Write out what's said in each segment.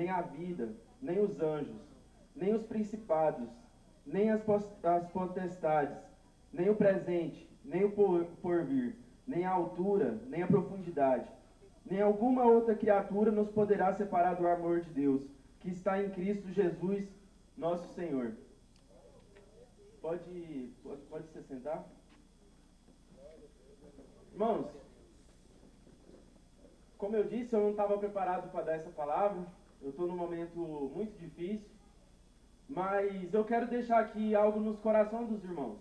nem a vida, nem os anjos, nem os principados, nem as potestades, nem o presente, nem o porvir, nem a altura, nem a profundidade, nem alguma outra criatura nos poderá separar do amor de Deus, que está em Cristo Jesus, nosso Senhor. Pode se sentar? Irmãos, como eu disse, eu não estava preparado para dar essa palavra. Eu estou num momento muito difícil. Mas eu quero deixar aqui algo nos corações dos irmãos.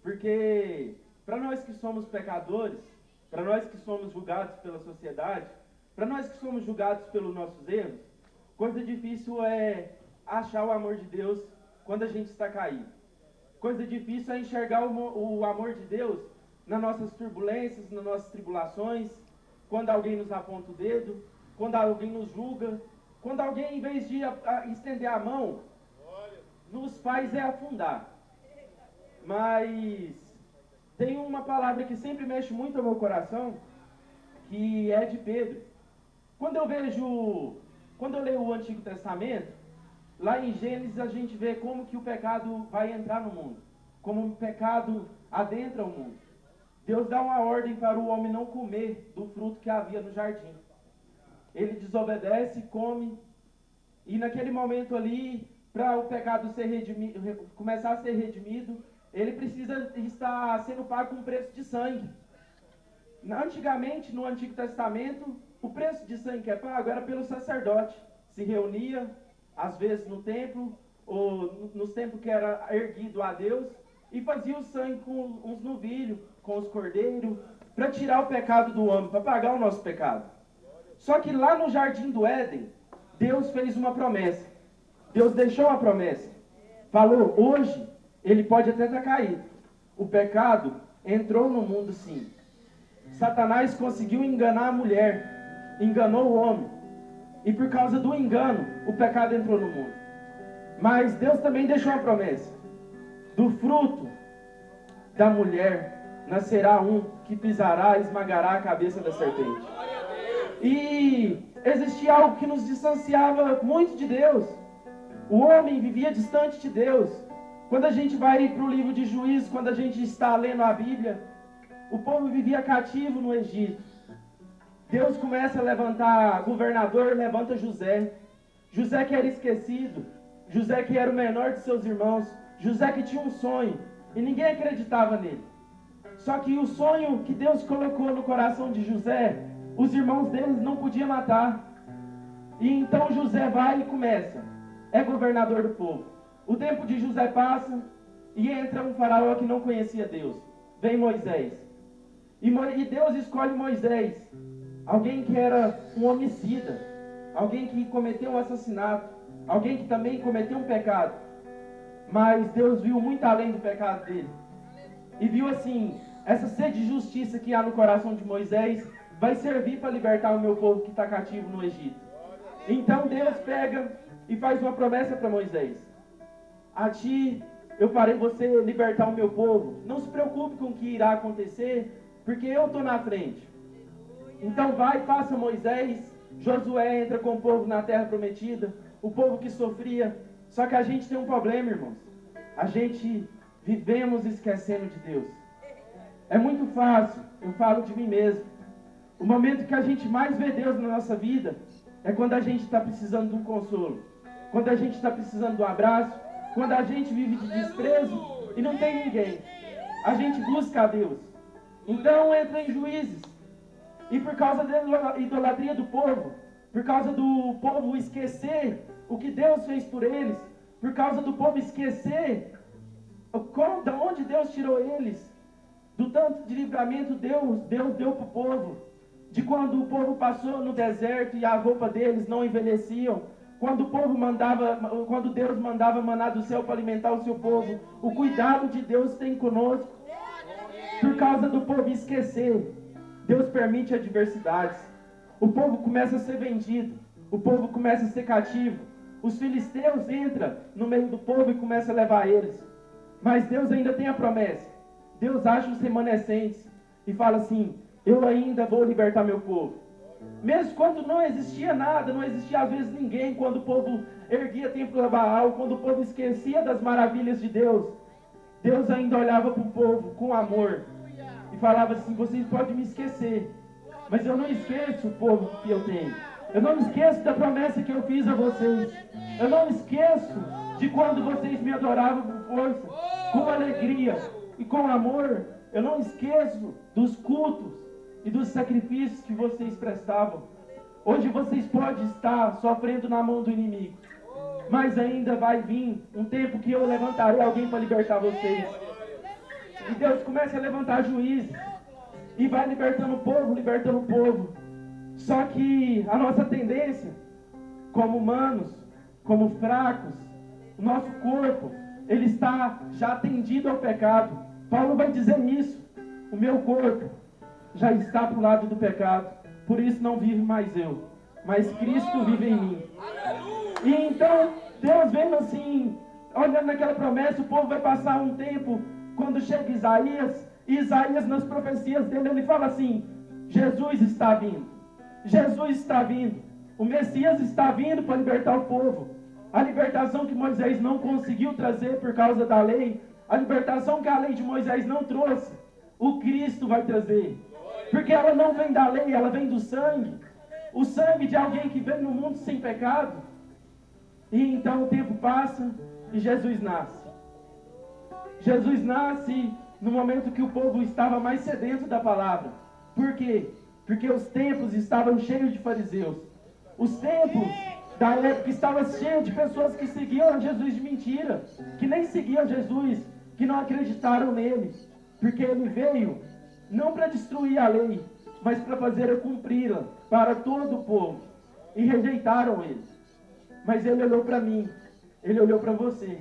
Porque para nós que somos pecadores, para nós que somos julgados pela sociedade, para nós que somos julgados pelos nossos erros, coisa difícil é achar o amor de Deus quando a gente está caído. Coisa difícil é enxergar o amor de Deus nas nossas turbulências, nas nossas tribulações, quando alguém nos aponta o dedo, quando alguém nos julga, quando alguém, em vez de estender a mão, nos faz afundar. Mas tem uma palavra que sempre mexe muito ao meu coração, que é de Pedro. Quando eu leio o Antigo Testamento, lá em Gênesis a gente vê como que o pecado vai entrar no mundo, como o pecado adentra o mundo. Deus dá uma ordem para o homem não comer do fruto que havia no jardim. Ele desobedece, come, e naquele momento ali, para o pecado começar a ser redimido, ele precisa estar sendo pago com preço de sangue. Antigamente, no Antigo Testamento, o preço de sangue que é pago era pelo sacerdote. Se reunia, às vezes no templo, ou nos templos que era erguido a Deus, e fazia o sangue com os novilhos, com os cordeiros, para tirar o pecado do homem, para pagar o nosso pecado. Só que lá no Jardim do Éden, Deus fez uma promessa. Deus deixou a promessa. Falou, hoje, ele pode até estar caído. O pecado entrou no mundo sim. Satanás conseguiu enganar a mulher, enganou o homem. E por causa do engano, o pecado entrou no mundo. Mas Deus também deixou uma promessa. Do fruto da mulher nascerá um que pisará e esmagará a cabeça da serpente. E existia algo que nos distanciava muito de Deus. O homem vivia distante de Deus. Quando a gente vai para o livro de Juízes, quando a gente está lendo a Bíblia, o povo vivia cativo no Egito. Deus começa a levantar governador, levanta José. José que era esquecido, José que era o menor de seus irmãos, José que tinha um sonho e ninguém acreditava nele. Só que o sonho que Deus colocou no coração de José, os irmãos deles não podiam matar. E então José vai e começa, é governador do povo. O tempo de José passa e entra um faraó que não conhecia Deus. Vem Moisés. E Deus escolhe Moisés, alguém que era um homicida, alguém que cometeu um assassinato, alguém que também cometeu um pecado. Mas Deus viu muito além do pecado dele. E viu assim, essa sede de justiça que há no coração de Moisés vai servir para libertar o meu povo que está cativo no Egito. Então Deus pega e faz uma promessa para Moisés. A ti eu farei você libertar o meu povo. Não se preocupe com o que irá acontecer, porque eu estou na frente. Então vai, passa Moisés. Josué entra com o povo na terra prometida. O povo que sofria. Só que a gente tem um problema, irmãos. A gente vivemos esquecendo de Deus. É muito fácil, eu falo de mim mesmo. O momento que a gente mais vê Deus na nossa vida é quando a gente está precisando de um consolo. Quando a gente está precisando de um abraço. Quando a gente vive de desprezo e não tem ninguém. A gente busca a Deus. Então entra em Juízes. E por causa da idolatria do povo, por causa do povo esquecer o que Deus fez por eles, por causa do povo esquecer de onde Deus tirou eles, do tanto de livramento Deus deu para o povo, de quando o povo passou no deserto e a roupa deles não envelheciam, quando Deus mandava maná do céu para alimentar o seu povo, o cuidado de Deus tem conosco. Por causa do povo esquecer, Deus permite adversidades. O povo começa a ser vendido, o povo começa a ser cativo. Os filisteus entram no meio do povo e começam a levar eles. Mas Deus ainda tem a promessa. Deus acha os remanescentes e fala assim, eu ainda vou libertar meu povo. Mesmo quando não existia nada, não existia às vezes ninguém, quando o povo erguia templo a Baal, quando o povo esquecia das maravilhas de Deus, Deus ainda olhava para o povo com amor e falava assim: vocês podem me esquecer, mas eu não esqueço o povo que eu tenho. Eu não me esqueço da promessa que eu fiz a vocês. Eu não me esqueço de quando vocês me adoravam com força, com alegria e com amor. Eu não esqueço dos cultos e dos sacrifícios que vocês prestavam. Hoje vocês podem estar sofrendo na mão do inimigo, mas ainda vai vir um tempo que eu levantarei alguém para libertar vocês. E Deus começa a levantar juízes e vai libertando o povo. Só que a nossa tendência, como humanos, como fracos, o nosso corpo, ele está já tendido ao pecado. Paulo vai dizer isso: o meu corpo já está para o lado do pecado, por isso não vive mais eu, mas Cristo vive em mim. E então, Deus vendo assim, olhando naquela promessa, o povo vai passar um tempo, quando chega Isaías, e Isaías nas profecias dele, ele fala assim: Jesus está vindo. Jesus está vindo, o Messias está vindo para libertar o povo. A libertação que Moisés não conseguiu trazer por causa da lei, a libertação que a lei de Moisés não trouxe, o Cristo vai trazer. Porque ela não vem da lei, ela vem do sangue. O sangue de alguém que vem no mundo sem pecado. E então o tempo passa e Jesus nasce. Jesus nasce no momento que o povo estava mais sedento da palavra. Por quê? Porque os templos estavam cheios de fariseus. Os templos da época estavam cheios de pessoas que seguiam a Jesus de mentira, que nem seguiam Jesus, que não acreditaram nele, porque ele veio não para destruir a lei, mas para fazer cumpri-la para todo o povo, e rejeitaram ele. Mas ele olhou para mim, ele olhou para você.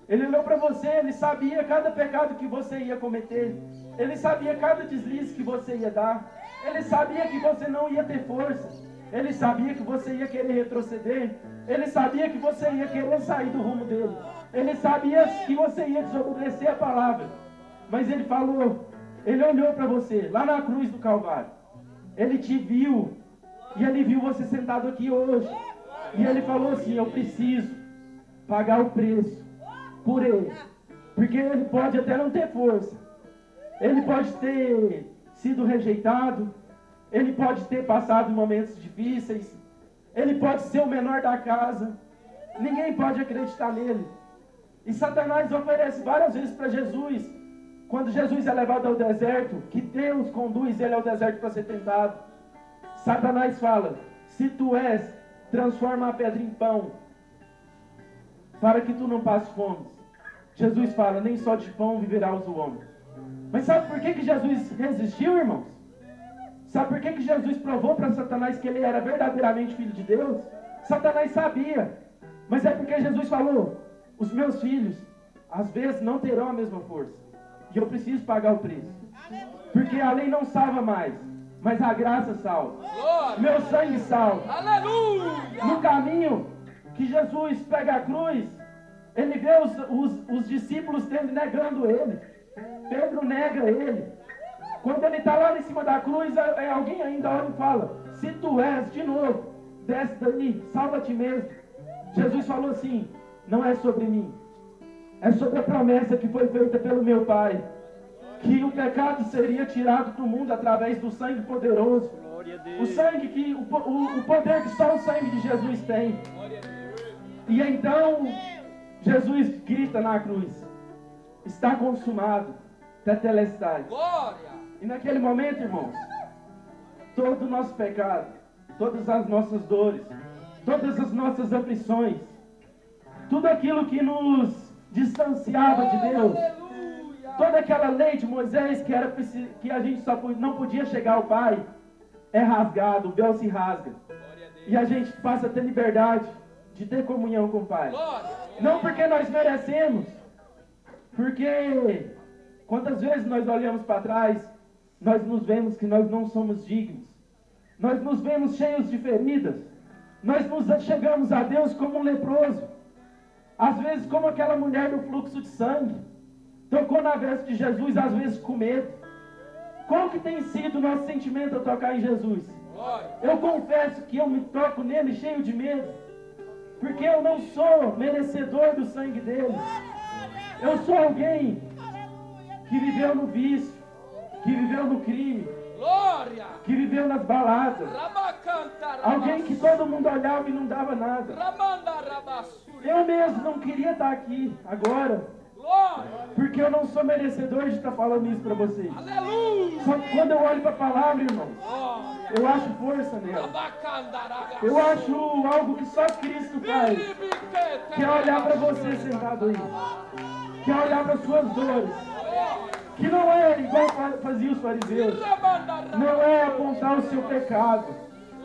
Ele olhou para você, ele sabia cada pecado que você ia cometer. Ele sabia cada deslize que você ia dar. Ele sabia que você não ia ter força. Ele sabia que você ia querer retroceder. Ele sabia que você ia querer sair do rumo dele. Ele sabia que você ia desobedecer a palavra. Mas ele falou, ele olhou para você, lá na cruz do Calvário. Ele te viu. E ele viu você sentado aqui hoje. E ele falou assim: eu preciso pagar o preço por ele. Porque ele pode até não ter força. Ele pode ter sido rejeitado. Ele pode ter passado momentos difíceis. Ele pode ser o menor da casa. Ninguém pode acreditar nele. E Satanás oferece várias vezes para Jesus, quando Jesus é levado ao deserto, que Deus conduz ele ao deserto para ser tentado. Satanás fala: se tu és, transforma a pedra em pão, para que tu não passe fome. Jesus fala: nem só de pão viverá o homem. Mas sabe por que Jesus resistiu, irmãos? Sabe por que Jesus provou para Satanás que ele era verdadeiramente filho de Deus? Satanás sabia, mas é porque Jesus falou: os meus filhos, às vezes, não terão a mesma força, e eu preciso pagar o preço, porque a lei não salva mais, mas a graça salva. Meu sangue salva. Aleluia! No caminho que Jesus pega a cruz, ele vê os discípulos dele negando ele. Pedro nega ele. Quando ele está lá em cima da cruz, alguém ainda olha e fala: se tu és, de novo, desce daí, salva a ti mesmo. Jesus falou assim: não é sobre mim, é sobre a promessa que foi feita pelo meu Pai, que o pecado seria tirado do mundo através do sangue poderoso. O sangue que, o poder que só o sangue de Jesus tem. E então Jesus grita na cruz: está consumado, tetelestai. E naquele momento, irmãos, todo o nosso pecado, todas as nossas dores, todas as nossas aflições, tudo aquilo que nos distanciava de Deus, toda aquela lei de Moisés que a gente não podia chegar ao Pai, é rasgado, o véu se rasga. E a gente passa a ter liberdade de ter comunhão com o Pai. Não porque nós merecemos, porque quantas vezes nós olhamos para trás, nós nos vemos que nós não somos dignos. Nós nos vemos cheios de feridas. Nós nos chegamos a Deus como um leproso. Às vezes como aquela mulher do fluxo de sangue. Tocou na veste de Jesus, às vezes com medo. Qual que tem sido o nosso sentimento ao tocar em Jesus? Eu confesso que eu me toco nele cheio de medo, porque eu não sou merecedor do sangue dele. Eu sou alguém que viveu no vício, que viveu no crime, que viveu nas baladas. Alguém que todo mundo olhava e não dava nada. Eu mesmo não queria estar aqui agora, porque eu não sou merecedor de estar falando isso para vocês. Só que quando eu olho para a palavra, irmãos, eu acho força nela. Eu acho algo que só Cristo faz, que é olhar para você sentado aí, que é olhar para suas dores, que não é igual faziam os fariseus, não é apontar o seu pecado,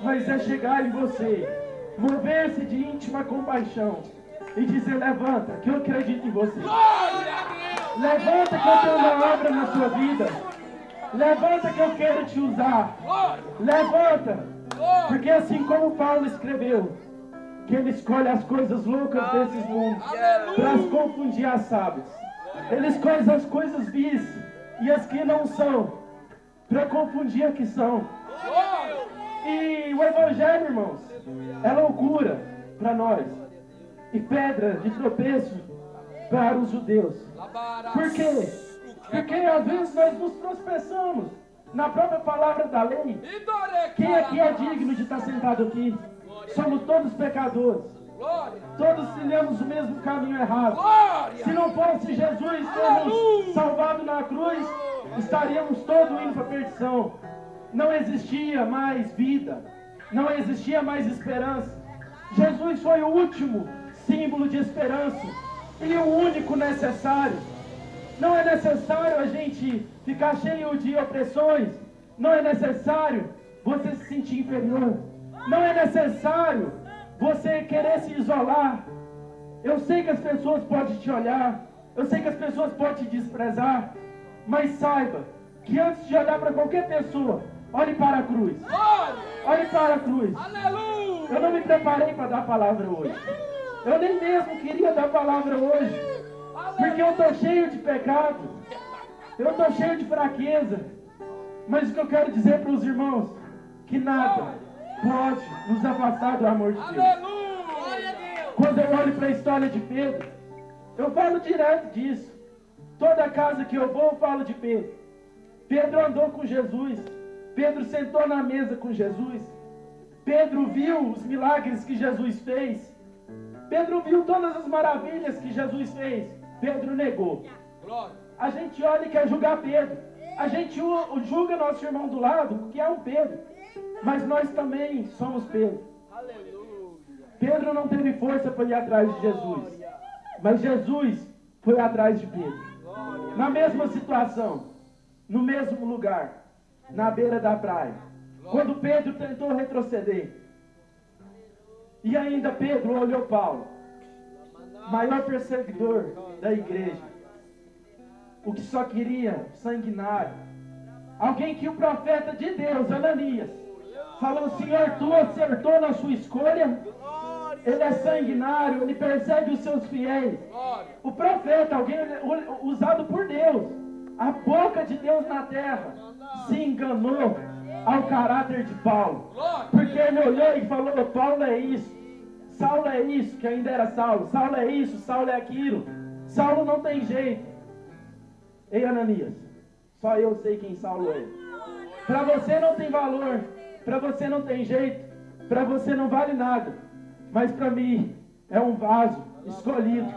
mas é chegar em você, mover-se de íntima compaixão e dizer: levanta, que eu acredito em você. Levanta, que eu tenho uma obra na sua vida. Levanta, que eu quero te usar. Levanta, porque assim como Paulo escreveu, que ele escolhe as coisas loucas desses mundos para as confundir as sábias. Ele escolhe as coisas vis e as que não são para confundir as que são. E o Evangelho, irmãos, é loucura para nós e pedra de tropeço para os judeus. Por quê? Porque às vezes nós nos tropeçamos na própria palavra da lei. Quem aqui é digno de estar sentado aqui? Somos todos pecadores. Todos trilhamos o mesmo caminho errado. Se não fosse Jesus ter nos salvado na cruz, estaríamos todos indo para a perdição. Não existia mais vida, não existia mais esperança. Jesus foi o último símbolo de esperança e o único necessário. Não é necessário a gente ficar cheio de opressões. Não é necessário você se sentir inferior. Não é necessário você querer se isolar. Eu sei que as pessoas podem te olhar, eu sei que as pessoas podem te desprezar, mas saiba que antes de olhar para qualquer pessoa, olhe para a cruz. Olhe para a cruz. Eu não me preparei para dar a palavra hoje. Eu nem mesmo queria dar a palavra hoje, porque eu estou cheio de pecado, eu estou cheio de fraqueza. Mas o que eu quero dizer para os irmãos, que nada pode nos afastar do amor de Deus. Quando eu olho para a história de Pedro, eu falo direto disso. Toda casa que eu vou, eu falo de Pedro. Pedro andou com Jesus. Pedro sentou na mesa com Jesus. Pedro viu os milagres que Jesus fez. Pedro viu todas as maravilhas que Jesus fez. Pedro negou. A gente olha e quer julgar Pedro. A gente julga nosso irmão do lado, que é um Pedro. Mas nós também somos Pedro. Pedro não teve força para ir atrás de Jesus. Mas Jesus foi atrás de Pedro. Na mesma situação, no mesmo lugar, na beira da praia. Quando Pedro tentou retroceder. E ainda Pedro olhou Paulo, maior perseguidor da igreja. O que só queria sanguinário. Alguém que o profeta de Deus, Ananias, falou: Senhor, tu acertou na sua escolha. Ele é sanguinário, ele persegue os seus fiéis. O profeta, alguém usado por Deus, a boca de Deus na terra, se enganou ao caráter de Paulo. Porque ele olhou e falou: Paulo é isso, Saulo é isso, que ainda era Saulo. Saulo é isso, Saulo é aquilo. Saulo não tem jeito. Ei, Ananias, só eu sei quem Saulo é. Para você não tem valor, para você não tem jeito, para você não vale nada. Mas para mim é um vaso escolhido.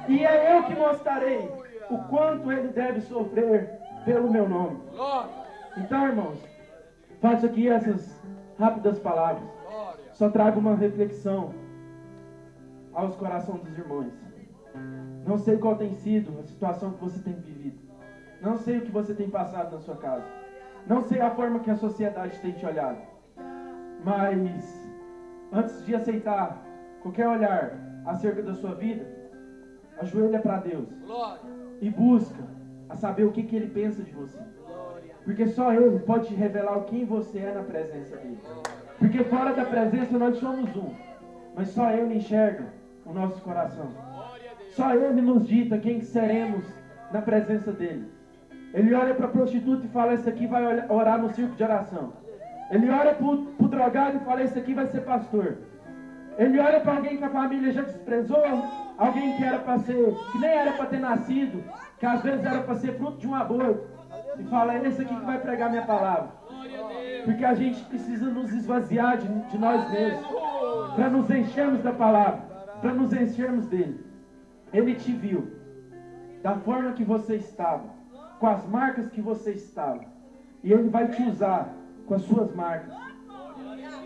E é eu que mostrarei o quanto ele deve sofrer pelo meu nome. Então, irmãos, faço aqui essas rápidas palavras. Só trago uma reflexão aos corações dos irmãos. Não sei qual tem sido a situação que você tem vivido. Não sei o que você tem passado na sua casa. Não sei a forma que a sociedade tem te olhado. Mas antes de aceitar qualquer olhar acerca da sua vida, ajoelha para Deus e busca a saber o que Ele pensa de você. Porque só Ele pode te revelar quem você é na presença dEle. Porque fora da presença nós somos um, mas só Ele enxerga o nosso coração. Só Ele nos dita quem seremos na presença dEle. Ele olha para a prostituta e fala: essa aqui vai orar no circo de oração. Ele olha para o drogado e fala, esse aqui vai ser pastor. Ele olha para alguém que a família já desprezou, alguém que era para ser, que nem era para ter nascido, que às vezes era para ser fruto de um aborto, e fala, é esse aqui que vai pregar minha palavra. Porque a gente precisa nos esvaziar de nós mesmos, para nos enchermos da palavra, para nos enchermos dele. Ele te viu, da forma que você estava, com as marcas que você estava, e ele vai te usar com as suas marcas,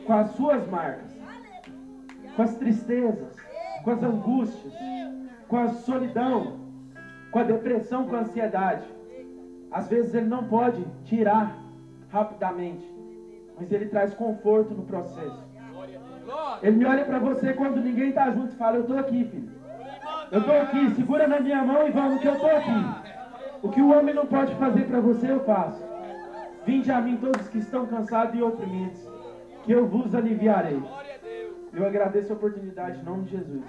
com as suas marcas, com as tristezas, com as angústias, com a solidão, com a depressão, com a ansiedade. Às vezes ele não pode tirar rapidamente, mas ele traz conforto no processo. Ele me olha para você quando ninguém está junto e fala, eu estou aqui, filho. Eu estou aqui, segura na minha mão e vamos que eu estou aqui. O que o homem não pode fazer para você, eu faço. Vinde a mim todos que estão cansados e oprimidos, que eu vos aliviarei. Eu agradeço a oportunidade em nome de Jesus.